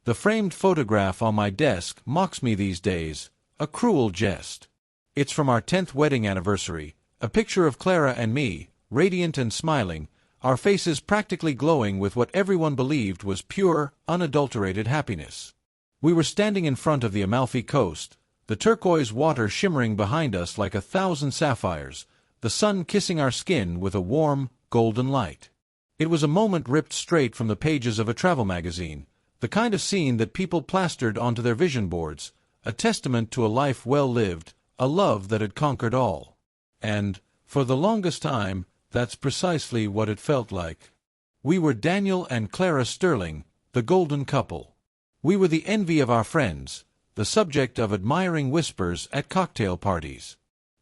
The framed photograph on my desk mocks me these days, a cruel jest. It's from our 10th wedding anniversary, a picture of Clara and me, radiant and smiling, our faces practically glowing with what everyone believed was pure, unadulterated happiness. We were standing in front of the Amalfi Coast, the turquoise water shimmering behind us like 1,000 sapphires, the sun kissing our skin with a warm, golden light. It was a moment ripped straight from the pages of a travel magazine, the kind of scene that people plastered onto their vision boards, a testament to a life well lived, a love that had conquered all. And, for the longest time, that's precisely what it felt like. We were Daniel and Clara Sterling, the golden couple. We were the envy of our friends, the subject of admiring whispers at cocktail parties.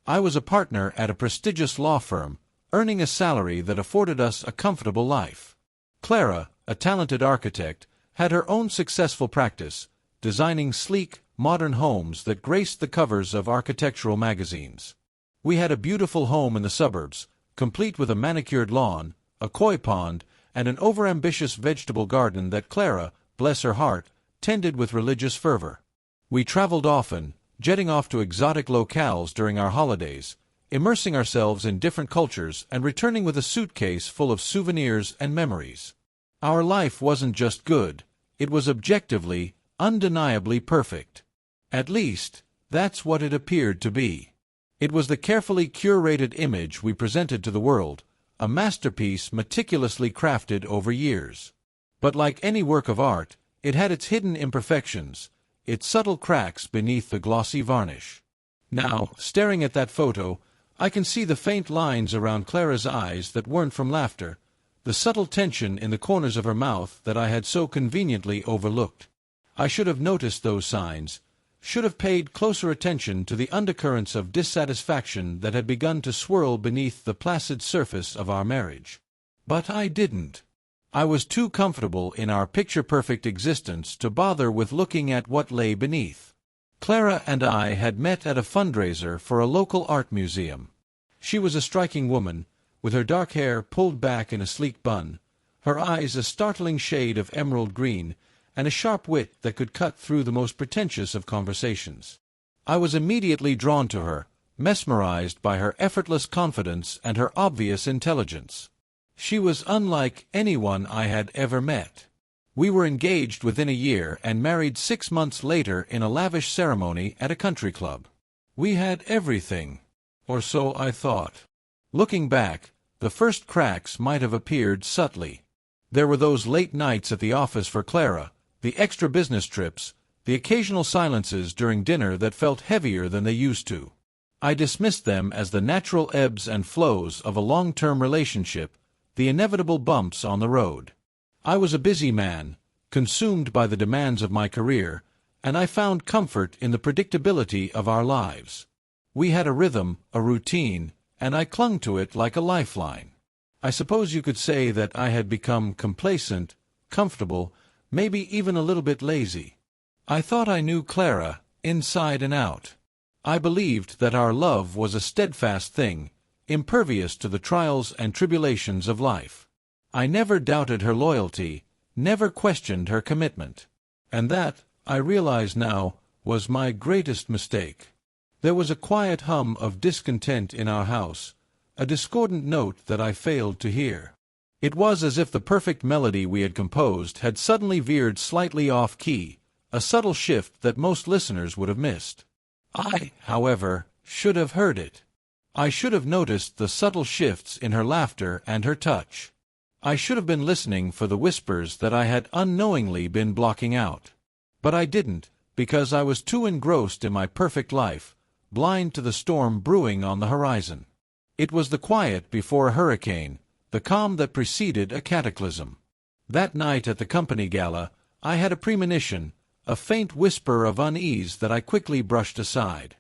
I was a partner at a prestigious law firm, earning a salary that afforded us a comfortable life. Clara, a talented architect, had her own successful practice, designing sleek, modern homes that graced the covers of architectural magazines. We had a beautiful home in the suburbs, complete with a manicured lawn, a koi pond, and an overambitious vegetable garden that Clara, bless her heart, tended with religious fervor. We traveled often, jetting off to exotic locales during our holidays, immersing ourselves in different cultures and returning with a suitcase full of souvenirs and memories. Our life wasn't just good, it was objectively, undeniably perfect. At least, that's what it appeared to be. It was the carefully curated image we presented to the world, a masterpiece meticulously crafted over years. But like any work of art, it had its hidden imperfections, its subtle cracks beneath the glossy varnish. Now, staring at that photo, I can see the faint lines around Clara's eyes that weren't from laughter, the subtle tension in the corners of her mouth that I had so conveniently overlooked. I should have noticed those signs, should have paid closer attention to the undercurrents of dissatisfaction that had begun to swirl beneath the placid surface of our marriage. But I didn't. I was too comfortable in our picture-perfect existence to bother with looking at what lay beneath. Clara and I had met at a fundraiser for a local art museum. She was a striking woman, with her dark hair pulled back in a sleek bun, her eyes a startling shade of emerald green, and a sharp wit that could cut through the most pretentious of conversations. I was immediately drawn to her, mesmerized by her effortless confidence and her obvious intelligence. She was unlike anyone I had ever met. We were engaged within a year and married 6 months later in a lavish ceremony at a country club. We had everything, or so I thought. Looking back, the first cracks might have appeared subtly. There were those late nights at the office for Clara, the extra business trips, the occasional silences during dinner that felt heavier than they used to. I dismissed them as the natural ebbs and flows of a long-term relationship, the inevitable bumps on the road. I was a busy man, consumed by the demands of my career, and I found comfort in the predictability of our lives. We had a rhythm, a routine, and I clung to it like a lifeline. I suppose you could say that I had become complacent, comfortable, maybe even a little bit lazy. I thought I knew Clara, inside and out. I believed that our love was a steadfast thing, impervious to the trials and tribulations of life. I never doubted her loyalty, never questioned her commitment. And that, I realize now, was my greatest mistake. There was a quiet hum of discontent in our house, a discordant note that I failed to hear. It was as if the perfect melody we had composed had suddenly veered slightly off-key, a subtle shift that most listeners would have missed. I, however, should have heard it. I should have noticed the subtle shifts in her laughter and her touch. I should have been listening for the whispers that I had unknowingly been blocking out. But I didn't, because I was too engrossed in my perfect life, blind to the storm brewing on the horizon. It was the quiet before a hurricane, the calm that preceded a cataclysm. That night at the company gala, I had a premonition, a faint whisper of unease that I quickly brushed aside.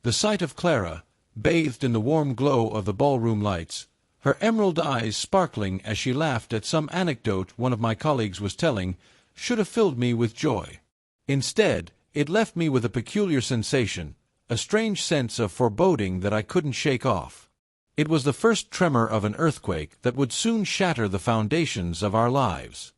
The sight of Clara, bathed in the warm glow of the ballroom lights, her emerald eyes sparkling as she laughed at some anecdote one of my colleagues was telling, should have filled me with joy. Instead, it left me with a peculiar sensation, a strange sense of foreboding that I couldn't shake off. It was the first tremor of an earthquake that would soon shatter the foundations of our lives.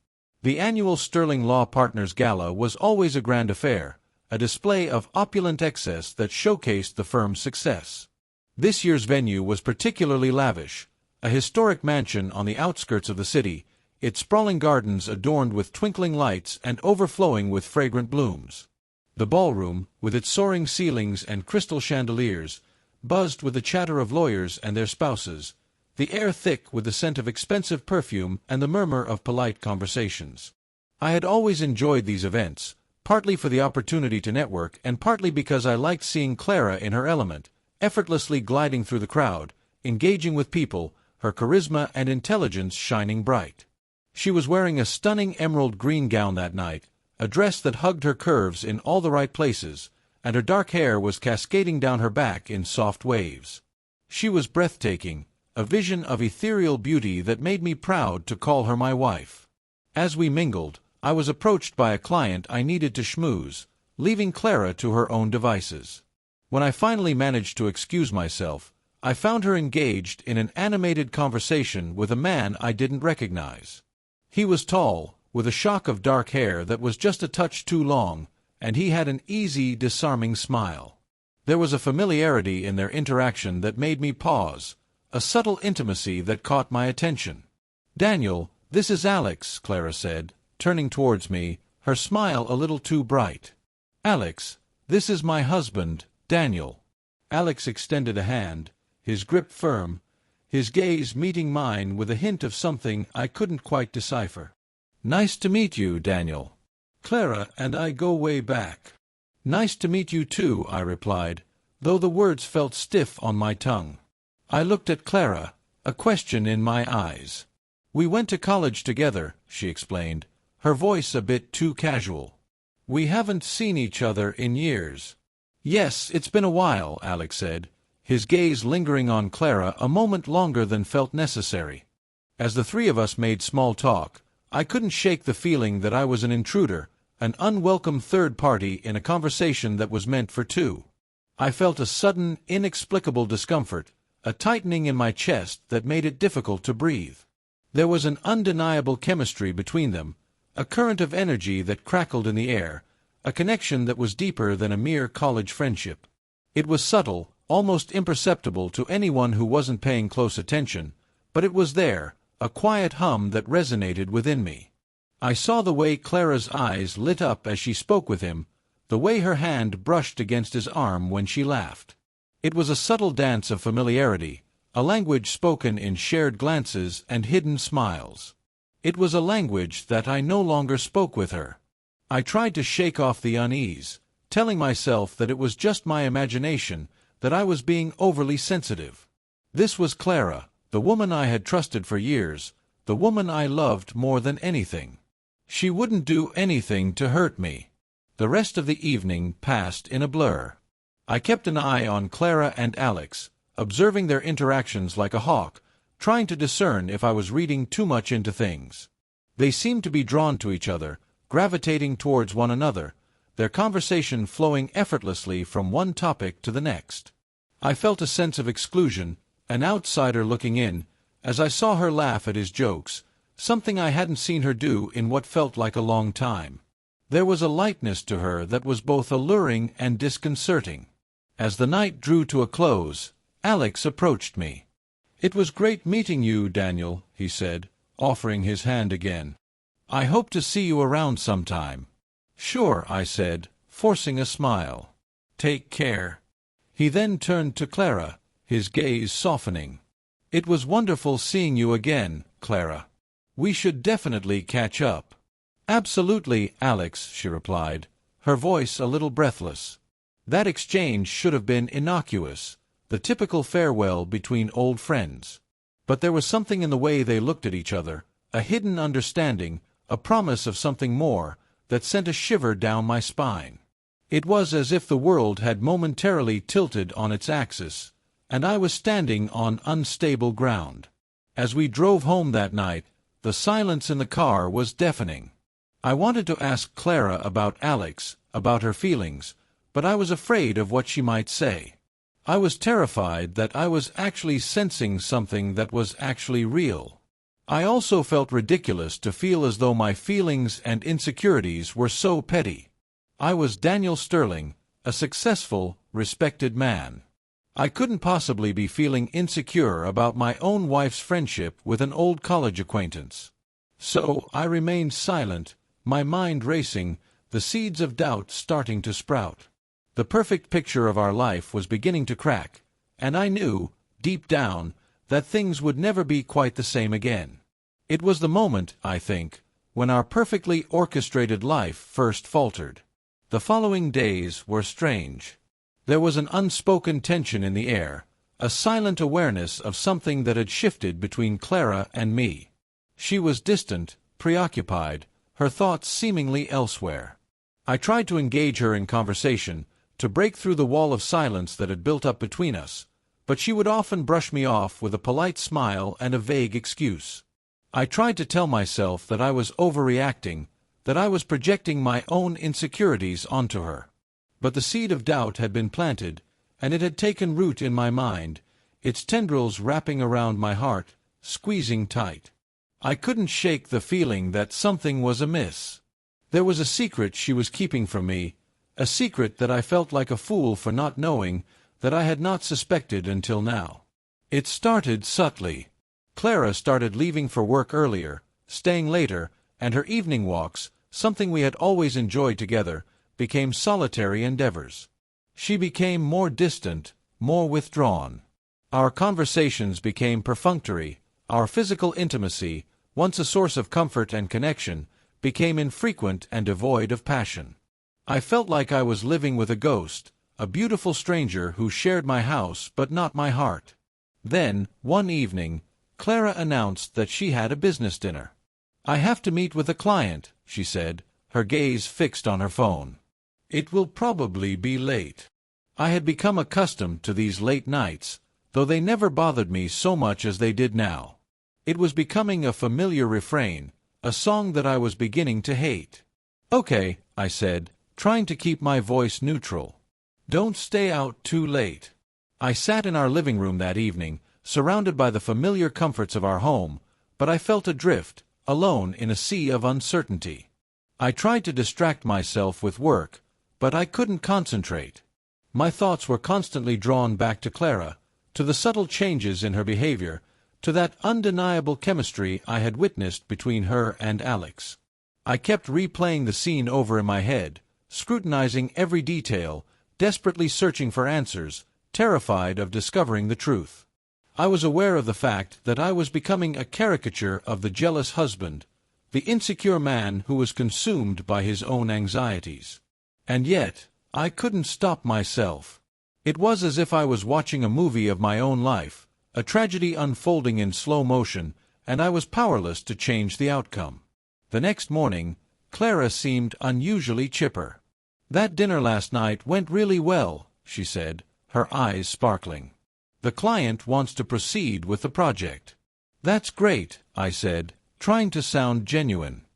The annual Sterling Law Partners Gala was always a grand affair, a display of opulent excess that showcased the firm's success. This year's venue was particularly lavish, a historic mansion on the outskirts of the city, its sprawling gardens adorned with twinkling lights and overflowing with fragrant blooms. The ballroom, with its soaring ceilings and crystal chandeliers, buzzed with the chatter of lawyers and their spouses, the air thick with the scent of expensive perfume and the murmur of polite conversations. I had always enjoyed these events, partly for the opportunity to network and partly because I liked seeing Clara in her element, effortlessly gliding through the crowd, engaging with people, her charisma and intelligence shining bright. She was wearing a stunning emerald green gown that night, a dress that hugged her curves in all the right places, and her dark hair was cascading down her back in soft waves. She was breathtaking, a vision of ethereal beauty that made me proud to call her my wife. As we mingled, I was approached by a client I needed to schmooze, leaving Clara to her own devices. When I finally managed to excuse myself, I found her engaged in an animated conversation with a man I didn't recognize. He was tall, with a shock of dark hair that was just a touch too long, and he had an easy, disarming smile. There was a familiarity in their interaction that made me pause, a subtle intimacy that caught my attention. "Daniel, this is Alex," Clara said, turning towards me, her smile a little too bright. "Alex, this is my husband, Daniel." Alex extended a hand, his grip firm, his gaze meeting mine with a hint of something I couldn't quite decipher. "Nice to meet you, Daniel. Clara and I go way back." "Nice to meet you too," I replied, though the words felt stiff on my tongue. I looked at Clara, a question in my eyes. "We went to college together," she explained, her voice a bit too casual. "We haven't seen each other in years." "Yes, it's been a while," Alex said, his gaze lingering on Clara a moment longer than felt necessary. As the three of us made small talk, I couldn't shake the feeling that I was an intruder, an unwelcome third party in a conversation that was meant for two. I felt a sudden, inexplicable discomfort, a tightening in my chest that made it difficult to breathe. There was an undeniable chemistry between them, a current of energy that crackled in the air, a connection that was deeper than a mere college friendship. It was subtle, almost imperceptible to anyone who wasn't paying close attention, but it was there, a quiet hum that resonated within me. I saw the way Clara's eyes lit up as she spoke with him, the way her hand brushed against his arm when she laughed. It was a subtle dance of familiarity, a language spoken in shared glances and hidden smiles. It was a language that I no longer spoke with her. I tried to shake off the unease, telling myself that it was just my imagination, that I was being overly sensitive. This was Clara, the woman I had trusted for years, the woman I loved more than anything. She wouldn't do anything to hurt me. The rest of the evening passed in a blur. I kept an eye on Clara and Alex, observing their interactions like a hawk, trying to discern if I was reading too much into things. They seemed to be drawn to each other, gravitating towards one another, their conversation flowing effortlessly from one topic to the next. I felt a sense of exclusion, an outsider looking in, as I saw her laugh at his jokes, something I hadn't seen her do in what felt like a long time. There was a lightness to her that was both alluring and disconcerting. As the night drew to a close, Alex approached me. "It was great meeting you, Daniel," he said, offering his hand again. "I hope to see you around sometime." "Sure," I said, forcing a smile. "Take care." He then turned to Clara, his gaze softening. "It was wonderful seeing you again, Clara. We should definitely catch up." "Absolutely, Alex," she replied, her voice a little breathless. That exchange should have been innocuous, the typical farewell between old friends. But there was something in the way they looked at each other, a hidden understanding, a promise of something more, that sent a shiver down my spine. It was as if the world had momentarily tilted on its axis, and I was standing on unstable ground. As we drove home that night, the silence in the car was deafening. I wanted to ask Clara about Alex, about her feelings, but I was afraid of what she might say. I was terrified that I was actually sensing something that was actually real. I also felt ridiculous to feel as though my feelings and insecurities were so petty. I was Daniel Sterling, a successful, respected man. I couldn't possibly be feeling insecure about my own wife's friendship with an old college acquaintance. So I remained silent, my mind racing, the seeds of doubt starting to sprout. The perfect picture of our life was beginning to crack, and I knew, deep down, that things would never be quite the same again. It was the moment, I think, when our perfectly orchestrated life first faltered. The following days were strange. There was an unspoken tension in the air, a silent awareness of something that had shifted between Clara and me. She was distant, preoccupied, her thoughts seemingly elsewhere. I tried to engage her in conversation, to break through the wall of silence that had built up between us, but she would often brush me off with a polite smile and a vague excuse. I tried to tell myself that I was overreacting, that I was projecting my own insecurities onto her. But the seed of doubt had been planted, and it had taken root in my mind, its tendrils wrapping around my heart, squeezing tight. I couldn't shake the feeling that something was amiss. There was a secret she was keeping from me, a secret that I felt like a fool for not knowing, that I had not suspected until now. It started subtly. Clara started leaving for work earlier, staying later, and her evening walks, something we had always enjoyed together, became solitary endeavors. She became more distant, more withdrawn. Our conversations became perfunctory, our physical intimacy, once a source of comfort and connection, became infrequent and devoid of passion. I felt like I was living with a ghost, a beautiful stranger who shared my house but not my heart. Then, one evening, Clara announced that she had a business dinner. "I have to meet with a client," she said, her gaze fixed on her phone. "It will probably be late." I had become accustomed to these late nights, though they never bothered me so much as they did now. It was becoming a familiar refrain, a song that I was beginning to hate. "Okay," I said, trying to keep my voice neutral. "Don't stay out too late." I sat in our living room that evening, surrounded by the familiar comforts of our home, but I felt adrift, alone in a sea of uncertainty. I tried to distract myself with work, but I couldn't concentrate. My thoughts were constantly drawn back to Clara, to the subtle changes in her behavior, to that undeniable chemistry I had witnessed between her and Alex. I kept replaying the scene over in my head, scrutinizing every detail, desperately searching for answers, terrified of discovering the truth. I was aware of the fact that I was becoming a caricature of the jealous husband, the insecure man who was consumed by his own anxieties. And yet, I couldn't stop myself. It was as if I was watching a movie of my own life, a tragedy unfolding in slow motion, and I was powerless to change the outcome. The next morning, Clara seemed unusually chipper. "That dinner last night went really well," she said, her eyes sparkling. "The client wants to proceed with the project." "That's great," I said, trying to sound genuine.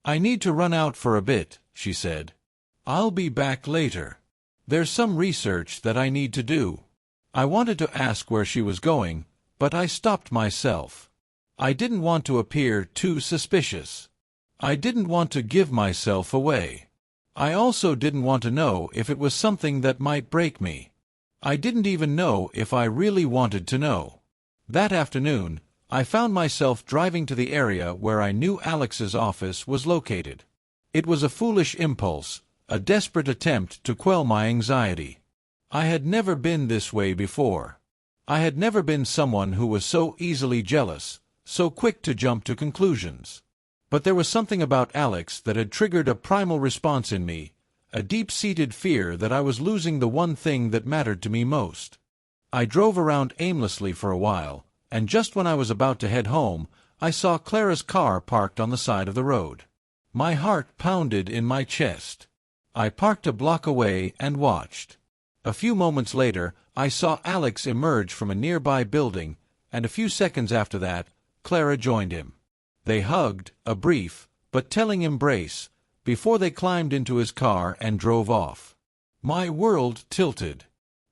"I need to run out for a bit," she said. "I'll be back later. There's some research that I need to do." I wanted to ask where she was going, but I stopped myself. I didn't want to appear too suspicious. I didn't want to give myself away. I also didn't want to know if it was something that might break me. I didn't even know if I really wanted to know. That afternoon, I found myself driving to the area where I knew Alex's office was located. It was a foolish impulse, a desperate attempt to quell my anxiety. I had never been this way before. I had never been someone who was so easily jealous, so quick to jump to conclusions. But there was something about Alex that had triggered a primal response in me, a deep-seated fear that I was losing the one thing that mattered to me most. I drove around aimlessly for a while, and just when I was about to head home, I saw Clara's car parked on the side of the road. My heart pounded in my chest. I parked a block away and watched. A few moments later, I saw Alex emerge from a nearby building, and a few seconds after that, Clara joined him. They hugged, a brief, but telling embrace, before they climbed into his car and drove off. My world tilted.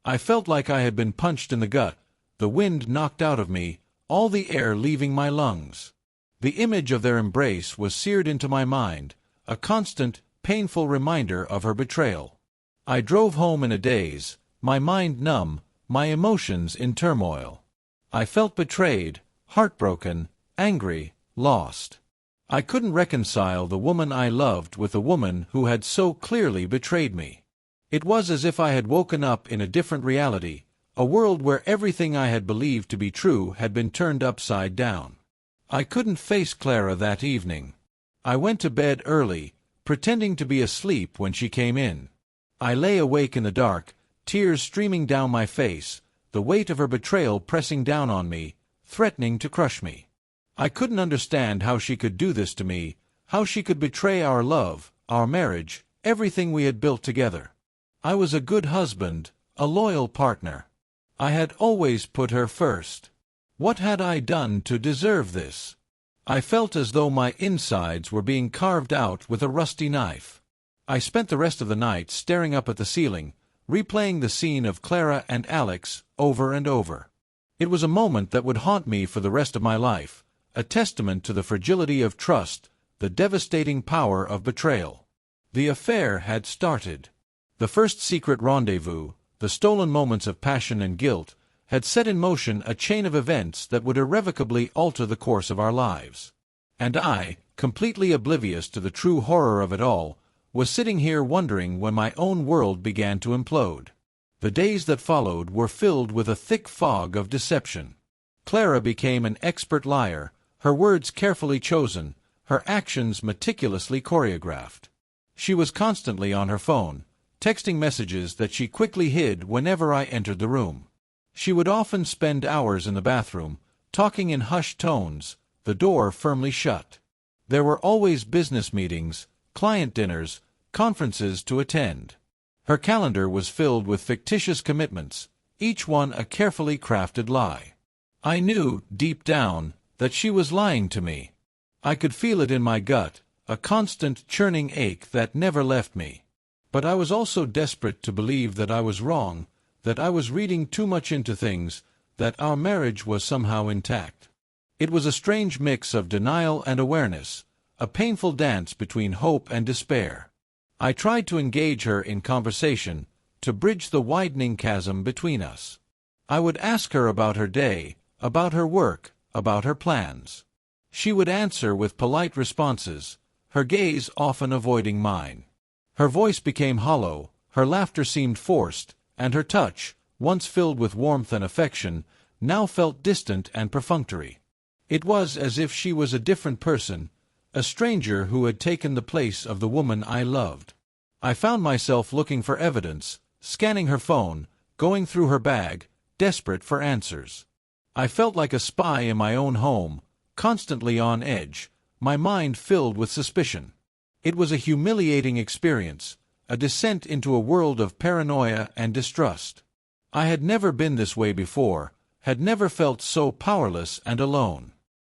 I felt like I had been punched in the gut, the wind knocked out of me, all the air leaving my lungs. The image of their embrace was seared into my mind, a constant, painful reminder of her betrayal. I drove home in a daze, my mind numb, my emotions in turmoil. I felt betrayed, heartbroken, angry, lost. I couldn't reconcile the woman I loved with the woman who had so clearly betrayed me. It was as if I had woken up in a different reality, a world where everything I had believed to be true had been turned upside down. I couldn't face Clara that evening. I went to bed early, pretending to be asleep when she came in. I lay awake in the dark, tears streaming down my face, the weight of her betrayal pressing down on me, threatening to crush me. I couldn't understand how she could do this to me, how she could betray our love, our marriage, everything we had built together. I was a good husband, a loyal partner. I had always put her first. What had I done to deserve this? I felt as though my insides were being carved out with a rusty knife. I spent the rest of the night staring up at the ceiling, replaying the scene of Clara and Alex over and over. It was a moment that would haunt me for the rest of my life, a testament to the fragility of trust, the devastating power of betrayal. The affair had started. The first secret rendezvous, the stolen moments of passion and guilt, had set in motion a chain of events that would irrevocably alter the course of our lives. And I, completely oblivious to the true horror of it all, was sitting here wondering when my own world began to implode. The days that followed were filled with a thick fog of deception. Clara became an expert liar, her words carefully chosen, her actions meticulously choreographed. She was constantly on her phone, texting messages that she quickly hid whenever I entered the room. She would often spend hours in the bathroom, talking in hushed tones, the door firmly shut. There were always business meetings, client dinners, conferences to attend. Her calendar was filled with fictitious commitments, each one a carefully crafted lie. I knew, deep down, that she was lying to me. I could feel it in my gut, a constant churning ache that never left me. But I was also desperate to believe that I was wrong, that I was reading too much into things, that our marriage was somehow intact. It was a strange mix of denial and awareness, a painful dance between hope and despair. I tried to engage her in conversation, to bridge the widening chasm between us. I would ask her about her day, about her work, about her plans. She would answer with polite responses, her gaze often avoiding mine. Her voice became hollow, her laughter seemed forced, and her touch, once filled with warmth and affection, now felt distant and perfunctory. It was as if she was a different person, a stranger who had taken the place of the woman I loved. I found myself looking for evidence, scanning her phone, going through her bag, desperate for answers. I felt like a spy in my own home, constantly on edge, my mind filled with suspicion. It was a humiliating experience, a descent into a world of paranoia and distrust. I had never been this way before, had never felt so powerless and alone.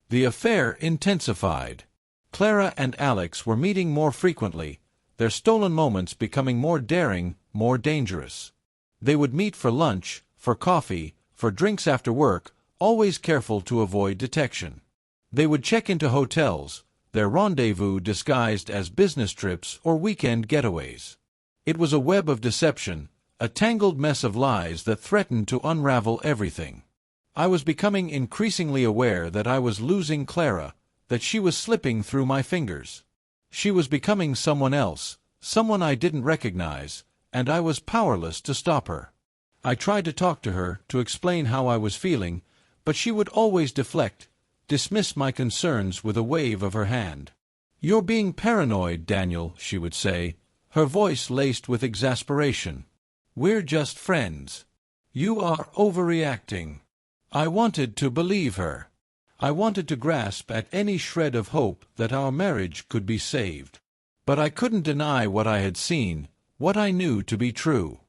The affair intensified. Clara and Alex were meeting more frequently, their stolen moments becoming more daring, more dangerous. They would meet for lunch, for coffee, for drinks after work, always careful to avoid detection. They would check into hotels, their rendezvous disguised as business trips or weekend getaways. It was a web of deception, a tangled mess of lies that threatened to unravel everything. I was becoming increasingly aware that I was losing Clara, that she was slipping through my fingers. She was becoming someone else, someone I didn't recognize, and I was powerless to stop her. I tried to talk to her, to explain how I was feeling, but she would always deflect, dismiss my concerns with a wave of her hand. "You're being paranoid, Daniel," she would say, her voice laced with exasperation. "We're just friends. You are overreacting." I wanted to believe her. I wanted to grasp at any shred of hope that our marriage could be saved. But I couldn't deny what I had seen, what I knew to be true.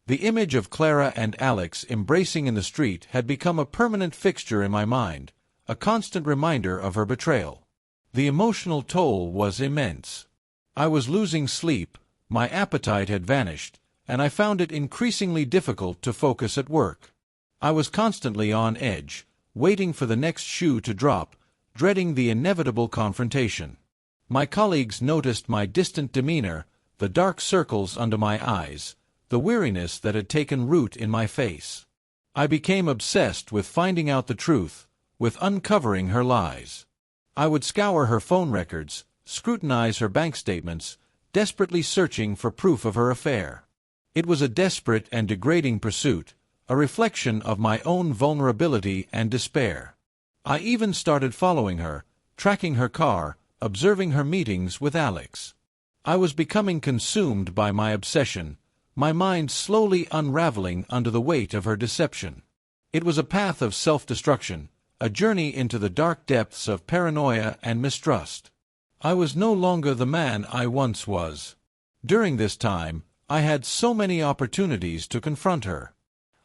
The image of Clara and Alex embracing in the street had become a permanent fixture in my mind, a constant reminder of her betrayal. The emotional toll was immense. I was losing sleep, my appetite had vanished, and I found it increasingly difficult to focus at work. I was constantly on edge, waiting for the next shoe to drop, dreading the inevitable confrontation. My colleagues noticed my distant demeanor, the dark circles under my eyes, the weariness that had taken root in my face. I became obsessed with finding out the truth, with uncovering her lies. I would scour her phone records, scrutinize her bank statements, desperately searching for proof of her affair. It was a desperate and degrading pursuit, a reflection of my own vulnerability and despair. I even started following her, tracking her car, observing her meetings with Alex. I was becoming consumed by my obsession, my mind slowly unraveling under the weight of her deception. It was a path of self-destruction, a journey into the dark depths of paranoia and mistrust. I was no longer the man I once was. During this time, I had so many opportunities to confront her.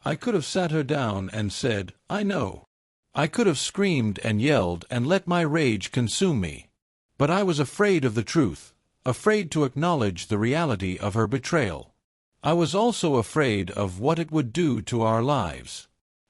I could have sat her down and said, "I know." I could have screamed and yelled and let my rage consume me. But I was afraid of the truth, afraid to acknowledge the reality of her betrayal. I was also afraid of what it would do to our lives.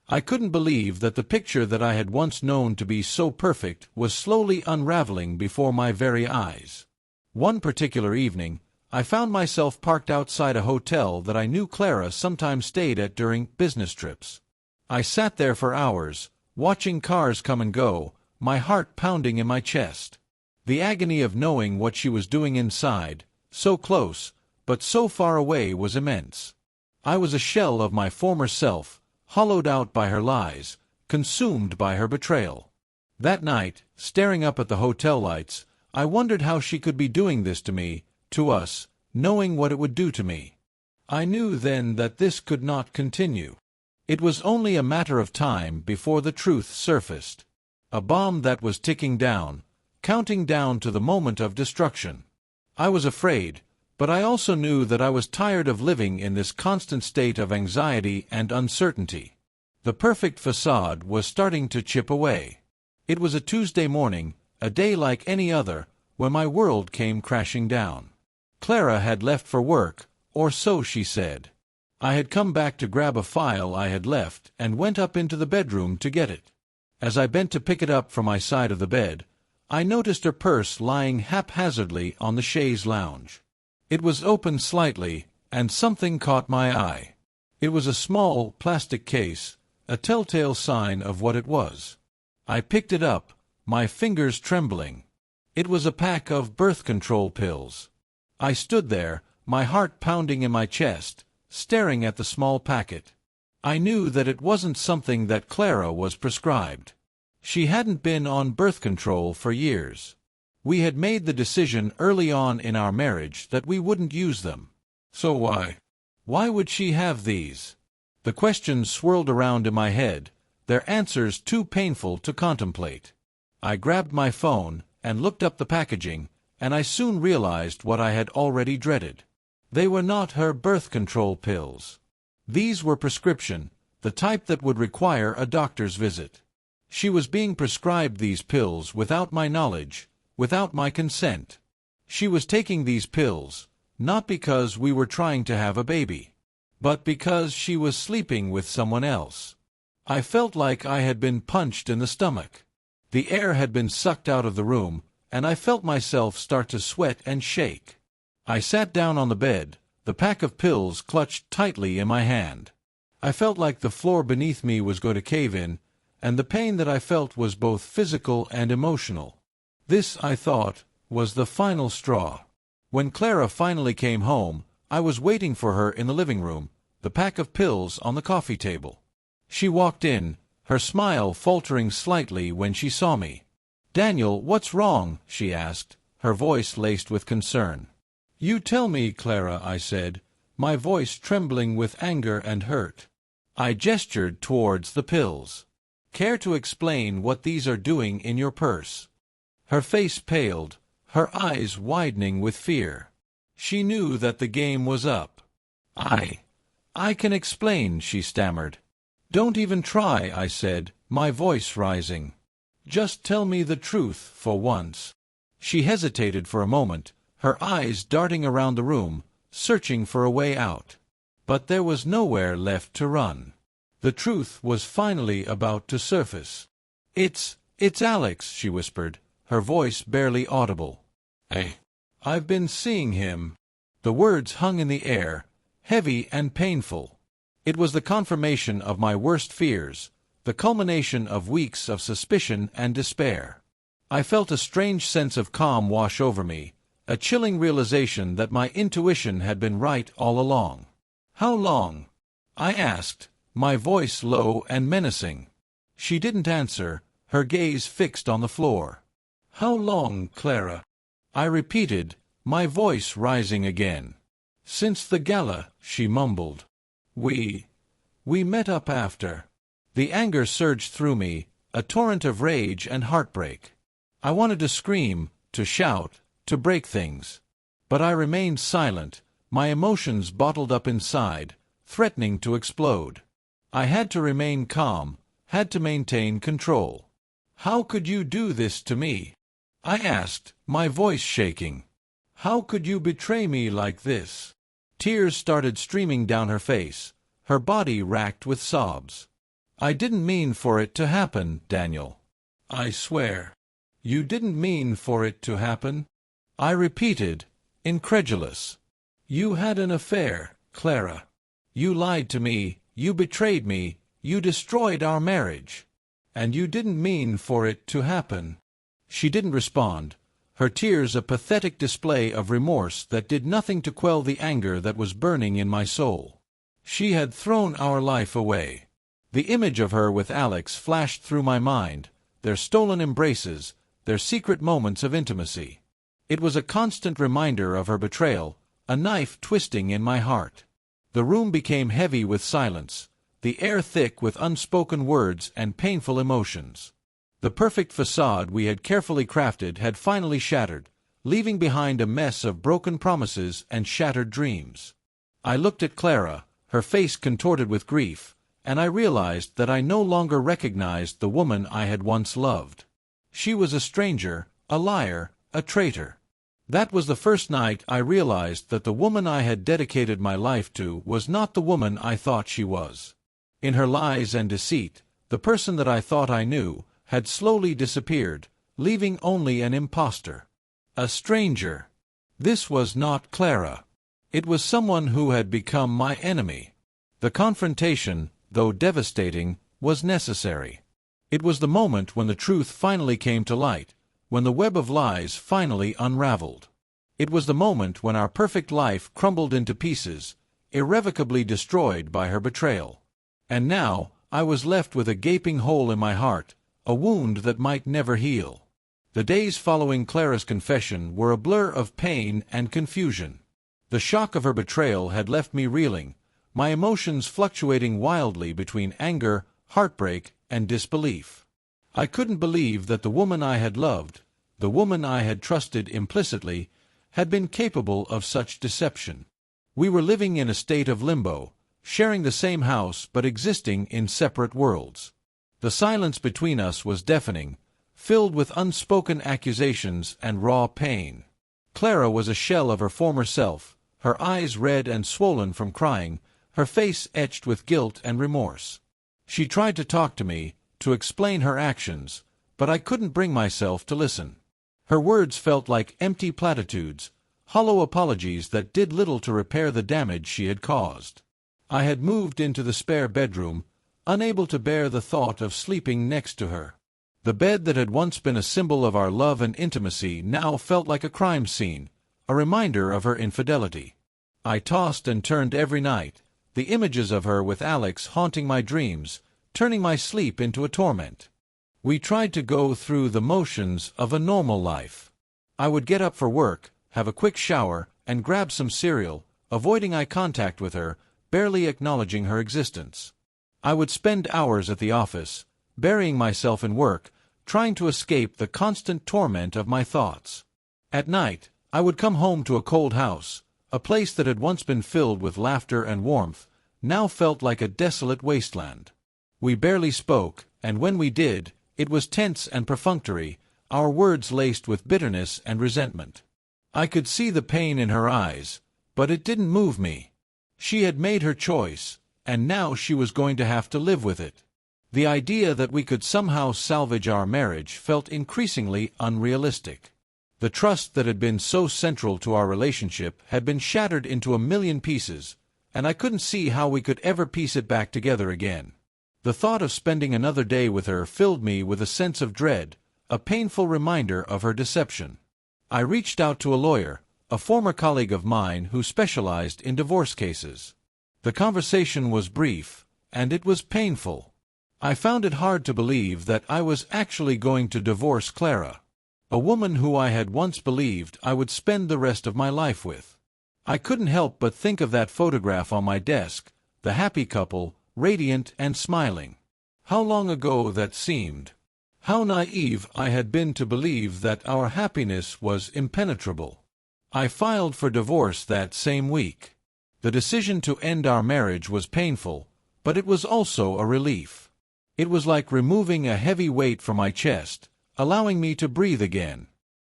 I couldn't believe that the picture that I had once known to be so perfect was slowly unraveling before my very eyes. One particular evening, I found myself parked outside a hotel that I knew Clara sometimes stayed at during business trips. I sat there for hours, watching cars come and go, my heart pounding in my chest. The agony of knowing what she was doing inside, so close, but so far away, was immense. I was a shell of my former self, hollowed out by her lies, consumed by her betrayal. That night, staring up at the hotel lights, I wondered how she could be doing this to me, to us, knowing what it would do to me. I knew then that this could not continue. It was only a matter of time before the truth surfaced. A bomb that was ticking down, counting down to the moment of destruction. I was afraid, but I also knew that I was tired of living in this constant state of anxiety and uncertainty. The perfect facade was starting to chip away. It was a Tuesday morning, a day like any other, when my world came crashing down. Clara had left for work, or so she said. I had come back to grab a file I had left and went up into the bedroom to get it. As I bent to pick it up from my side of the bed, I noticed her purse lying haphazardly on the chaise lounge. It was open slightly, and something caught my eye. It was a small plastic case, a telltale sign of what it was. I picked it up, my fingers trembling. It was a pack of birth control pills. I stood there, my heart pounding in my chest, staring at the small packet. I knew that it wasn't something that Clara was prescribed. She hadn't been on birth control for years. We had made the decision early on in our marriage that we wouldn't use them. So why would she have these? The questions swirled around in my head, their answers too painful to contemplate. I grabbed my phone and looked up the packaging, and I soon realized what I had already dreaded. They were not her birth control pills. These were prescription, the type that would require a doctor's visit. She was being prescribed these pills without my knowledge, without my consent. She was taking these pills, not because we were trying to have a baby, but because she was sleeping with someone else. I felt like I had been punched in the stomach. The air had been sucked out of the room, and I felt myself start to sweat and shake. I sat down on the bed, the pack of pills clutched tightly in my hand. I felt like the floor beneath me was going to cave in, and the pain that I felt was both physical and emotional. This, I thought, was the final straw. When Clara finally came home, I was waiting for her in the living room, the pack of pills on the coffee table. She walked in, her smile faltering slightly when she saw me. "Daniel, what's wrong?" she asked, her voice laced with concern. "You tell me, Clara," I said, my voice trembling with anger and hurt. I gestured towards the pills. "Care to explain what these are doing in your purse?" Her face paled, her eyes widening with fear. She knew that the game was up. I can explain," she stammered. "Don't even try," I said, my voice rising. "Just tell me the truth for once." She hesitated for a moment, her eyes darting around the room, searching for a way out. But there was nowhere left to run. The truth was finally about to surface. "It's Alex," she whispered, her voice barely audible. "Hey, I've been seeing him." The words hung in the air, heavy and painful. It was the confirmation of my worst fears, the culmination of weeks of suspicion and despair. I felt a strange sense of calm wash over me, a chilling realization that my intuition had been right all along. "How long?" I asked, my voice low and menacing. She didn't answer, her gaze fixed on the floor. "How long, Clara?" I repeated, my voice rising again. "Since the gala," she mumbled. We met up after." The anger surged through me, a torrent of rage and heartbreak. I wanted to scream, to shout, to break things. But I remained silent, my emotions bottled up inside, threatening to explode. I had to remain calm, had to maintain control. "How could you do this to me?" I asked, my voice shaking. "How could you betray me like this?" Tears started streaming down her face, her body racked with sobs. "I didn't mean for it to happen, Daniel. I swear." "You didn't mean for it to happen?" I repeated, incredulous. "You had an affair, Clara. You lied to me, you betrayed me, you destroyed our marriage. And you didn't mean for it to happen." She didn't respond, her tears a pathetic display of remorse that did nothing to quell the anger that was burning in my soul. She had thrown our life away. The image of her with Alex flashed through my mind, their stolen embraces, their secret moments of intimacy. It was a constant reminder of her betrayal, a knife twisting in my heart. The room became heavy with silence, the air thick with unspoken words and painful emotions. The perfect facade we had carefully crafted had finally shattered, leaving behind a mess of broken promises and shattered dreams. I looked at Clara, her face contorted with grief, and I realized that I no longer recognized the woman I had once loved. She was a stranger, a liar, a traitor. That was the first night I realized that the woman I had dedicated my life to was not the woman I thought she was. In her lies and deceit, the person that I thought I knew had slowly disappeared, leaving only an impostor. A stranger. This was not Clara. It was someone who had become my enemy. The confrontation, though devastating, was necessary. It was the moment when the truth finally came to light, when the web of lies finally unraveled. It was the moment when our perfect life crumbled into pieces, irrevocably destroyed by her betrayal. And now, I was left with a gaping hole in my heart, a wound that might never heal. The days following Clara's confession were a blur of pain and confusion. The shock of her betrayal had left me reeling, my emotions fluctuating wildly between anger, heartbreak, and disbelief. I couldn't believe that the woman I had loved, the woman I had trusted implicitly, had been capable of such deception. We were living in a state of limbo, sharing the same house but existing in separate worlds. The silence between us was deafening, filled with unspoken accusations and raw pain. Clara was a shell of her former self, her eyes red and swollen from crying, her face etched with guilt and remorse. She tried to talk to me, to explain her actions, but I couldn't bring myself to listen. Her words felt like empty platitudes, hollow apologies that did little to repair the damage she had caused. I had moved into the spare bedroom, unable to bear the thought of sleeping next to her. The bed that had once been a symbol of our love and intimacy now felt like a crime scene, a reminder of her infidelity. I tossed and turned every night, the images of her with Alex haunting my dreams, turning my sleep into a torment. We tried to go through the motions of a normal life. I would get up for work, have a quick shower, and grab some cereal, avoiding eye contact with her, barely acknowledging her existence. I would spend hours at the office, burying myself in work, trying to escape the constant torment of my thoughts. At night, I would come home to a cold house, a place that had once been filled with laughter and warmth, now felt like a desolate wasteland. We barely spoke, and when we did, it was tense and perfunctory, our words laced with bitterness and resentment. I could see the pain in her eyes, but it didn't move me. She had made her choice, and now she was going to have to live with it. The idea that we could somehow salvage our marriage felt increasingly unrealistic. The trust that had been so central to our relationship had been shattered into a million pieces, and I couldn't see how we could ever piece it back together again. The thought of spending another day with her filled me with a sense of dread, a painful reminder of her deception. I reached out to a lawyer, a former colleague of mine who specialized in divorce cases. The conversation was brief, and it was painful. I found it hard to believe that I was actually going to divorce Clara, a woman who I had once believed I would spend the rest of my life with. I couldn't help but think of that photograph on my desk, the happy couple, radiant and smiling. How long ago that seemed. How naive I had been to believe that our happiness was impenetrable. I filed for divorce that same week. The decision to end our marriage was painful, but it was also a relief. It was like removing a heavy weight from my chest, allowing me to breathe again.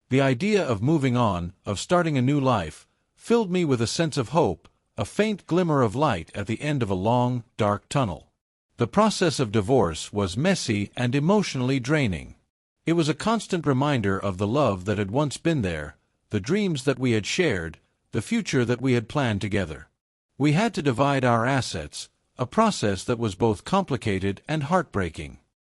The idea of moving on, of starting a new life, filled me with a sense of hope, a faint glimmer of light at the end of a long, dark tunnel. The process of divorce was messy and emotionally draining. It was a constant reminder of the love that had once been there, the dreams that we had shared, the future that we had planned together. We had to divide our assets, a process that was both complicated and heartbreaking.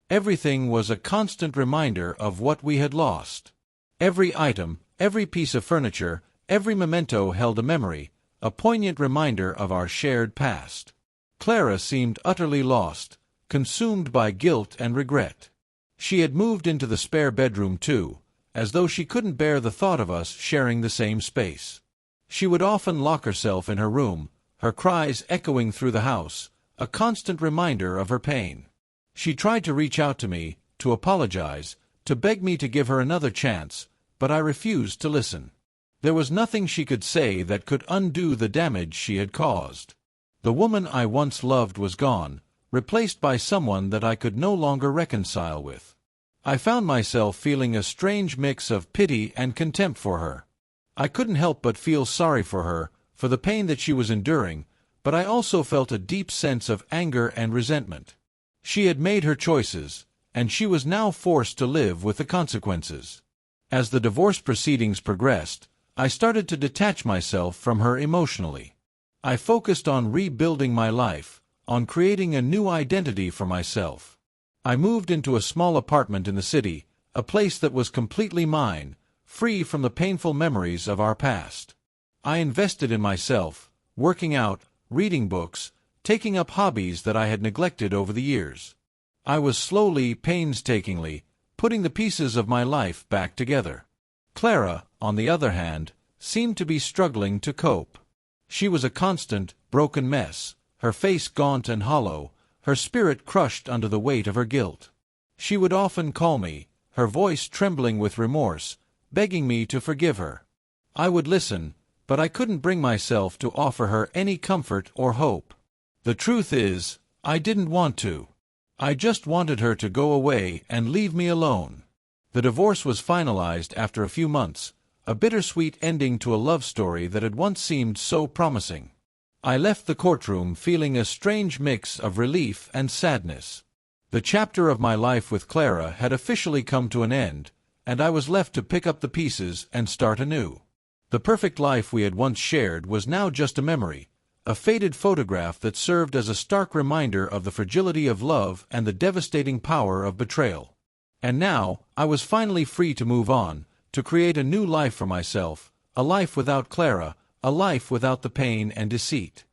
Everything was a constant reminder of what we had lost. Every item, every piece of furniture, every memento held a memory, a poignant reminder of our shared past. Clara seemed utterly lost, consumed by guilt and regret. She had moved into the spare bedroom too, as though she couldn't bear the thought of us sharing the same space. She would often lock herself in her room, her cries echoing through the house, a constant reminder of her pain. She tried to reach out to me, to apologize, to beg me to give her another chance, but I refused to listen. There was nothing she could say that could undo the damage she had caused. The woman I once loved was gone, replaced by someone that I could no longer reconcile with. I found myself feeling a strange mix of pity and contempt for her. I couldn't help but feel sorry for her, for the pain that she was enduring, but I also felt a deep sense of anger and resentment. She had made her choices, and she was now forced to live with the consequences. As the divorce proceedings progressed, I started to detach myself from her emotionally. I focused on rebuilding my life, on creating a new identity for myself. I moved into a small apartment in the city, a place that was completely mine, free from the painful memories of our past. I invested in myself, working out, reading books, taking up hobbies that I had neglected over the years. I was slowly, painstakingly, putting the pieces of my life back together. Clara, on the other hand, seemed to be struggling to cope. She was a constant, broken mess, her face gaunt and hollow, her spirit crushed under the weight of her guilt. She would often call me, her voice trembling with remorse, begging me to forgive her. I would listen, but I couldn't bring myself to offer her any comfort or hope. The truth is, I didn't want to. I just wanted her to go away and leave me alone. The divorce was finalized after a few months, a bittersweet ending to a love story that had once seemed so promising. I left the courtroom feeling a strange mix of relief and sadness. The chapter of my life with Clara had officially come to an end, and I was left to pick up the pieces and start anew. The perfect life we had once shared was now just a memory, a faded photograph that served as a stark reminder of the fragility of love and the devastating power of betrayal. And now, I was finally free to move on, to create a new life for myself, a life without Clara, a life without the pain and deceit.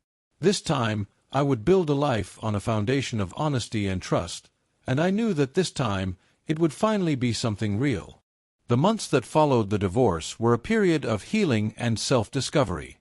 This time, I would build a life on a foundation of honesty and trust, and I knew that this time, it would finally be something real. The months that followed the divorce were a period of healing and self-discovery.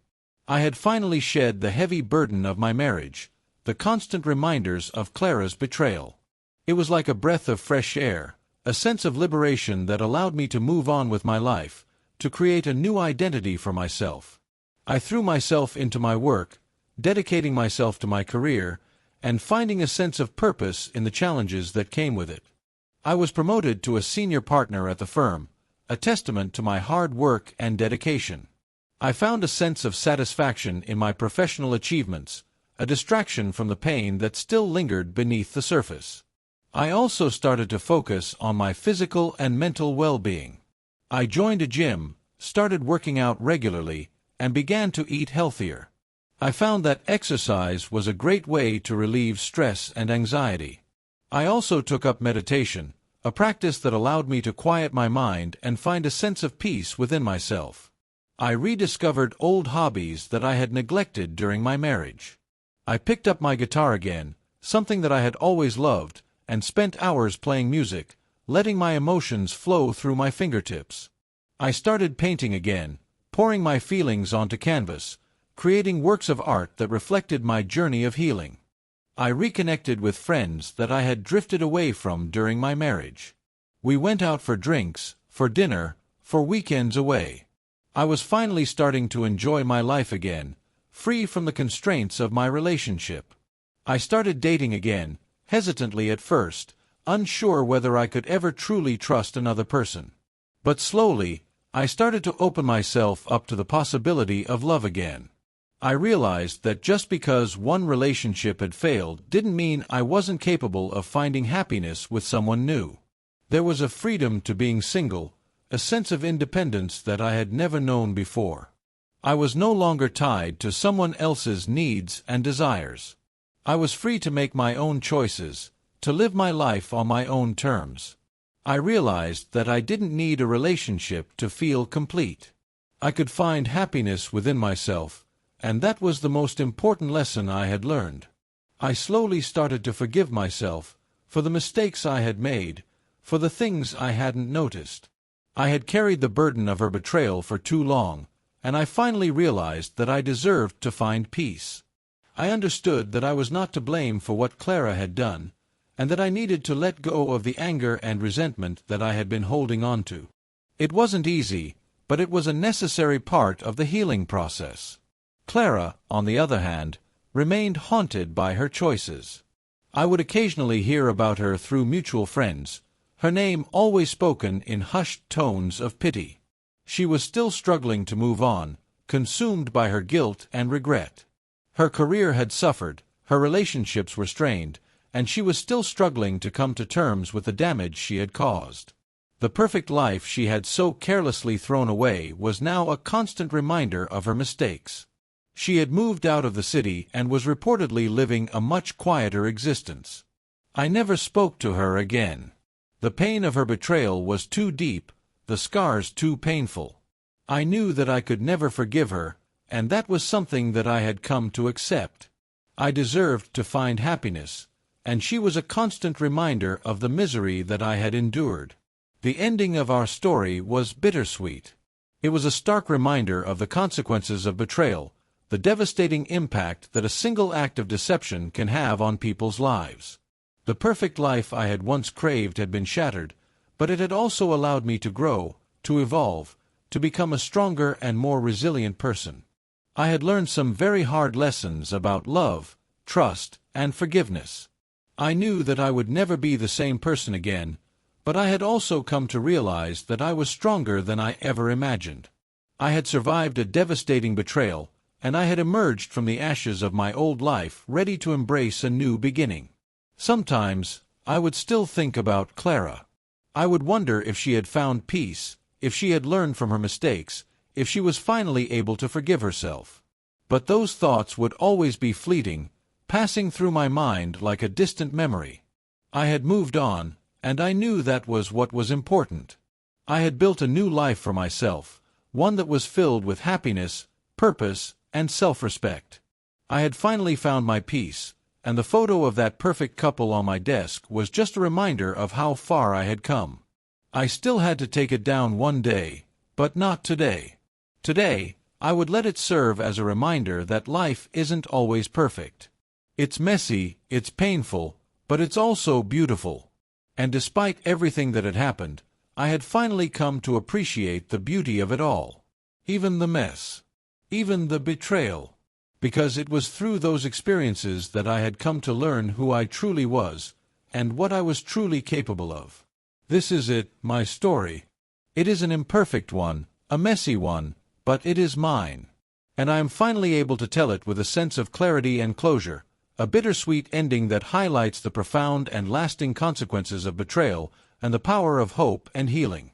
I had finally shed the heavy burden of my marriage, the constant reminders of Clara's betrayal. It was like a breath of fresh air, a sense of liberation that allowed me to move on with my life, to create a new identity for myself. I threw myself into my work, dedicating myself to my career, and finding a sense of purpose in the challenges that came with it. I was promoted to a senior partner at the firm, a testament to my hard work and dedication. I found a sense of satisfaction in my professional achievements, a distraction from the pain that still lingered beneath the surface. I also started to focus on my physical and mental well-being. I joined a gym, started working out regularly, and began to eat healthier. I found that exercise was a great way to relieve stress and anxiety. I also took up meditation, a practice that allowed me to quiet my mind and find a sense of peace within myself. I rediscovered old hobbies that I had neglected during my marriage. I picked up my guitar again, something that I had always loved, and spent hours playing music, letting my emotions flow through my fingertips. I started painting again, pouring my feelings onto canvas, creating works of art that reflected my journey of healing. I reconnected with friends that I had drifted away from during my marriage. We went out for drinks, for dinner, for weekends away. I was finally starting to enjoy my life again, free from the constraints of my relationship. I started dating again, hesitantly at first, unsure whether I could ever truly trust another person. But slowly, I started to open myself up to the possibility of love again. I realized that just because one relationship had failed didn't mean I wasn't capable of finding happiness with someone new. There was a freedom to being single, a sense of independence that I had never known before. I was no longer tied to someone else's needs and desires. I was free to make my own choices, to live my life on my own terms. I realized that I didn't need a relationship to feel complete. I could find happiness within myself, and that was the most important lesson I had learned. I slowly started to forgive myself for the mistakes I had made, for the things I hadn't noticed. I had carried the burden of her betrayal for too long, and I finally realized that I deserved to find peace. I understood that I was not to blame for what Clara had done, and that I needed to let go of the anger and resentment that I had been holding on to. It wasn't easy, but it was a necessary part of the healing process. Clara, on the other hand, remained haunted by her choices. I would occasionally hear about her through mutual friends, her name always spoken in hushed tones of pity. She was still struggling to move on, consumed by her guilt and regret. Her career had suffered, her relationships were strained, and she was still struggling to come to terms with the damage she had caused. The perfect life she had so carelessly thrown away was now a constant reminder of her mistakes. She had moved out of the city and was reportedly living a much quieter existence. I never spoke to her again. The pain of her betrayal was too deep, the scars too painful. I knew that I could never forgive her, and that was something that I had come to accept. I deserved to find happiness, and she was a constant reminder of the misery that I had endured. The ending of our story was bittersweet. It was a stark reminder of the consequences of betrayal, the devastating impact that a single act of deception can have on people's lives. The perfect life I had once craved had been shattered, but it had also allowed me to grow, to evolve, to become a stronger and more resilient person. I had learned some very hard lessons about love, trust, and forgiveness. I knew that I would never be the same person again, but I had also come to realize that I was stronger than I ever imagined. I had survived a devastating betrayal, and I had emerged from the ashes of my old life ready to embrace a new beginning. Sometimes, I would still think about Clara. I would wonder if she had found peace, if she had learned from her mistakes, if she was finally able to forgive herself. But those thoughts would always be fleeting, passing through my mind like a distant memory. I had moved on, and I knew that was what was important. I had built a new life for myself, one that was filled with happiness, purpose, and self-respect. I had finally found my peace, and the photo of that perfect couple on my desk was just a reminder of how far I had come. I still had to take it down one day, but not today. Today, I would let it serve as a reminder that life isn't always perfect. It's messy, it's painful, but it's also beautiful. And despite everything that had happened, I had finally come to appreciate the beauty of it all. Even the mess. Even the betrayal. Because it was through those experiences that I had come to learn who I truly was, and what I was truly capable of. This is it, my story. It is an imperfect one, a messy one, but it is mine. And I am finally able to tell it with a sense of clarity and closure, a bittersweet ending that highlights the profound and lasting consequences of betrayal and the power of hope and healing.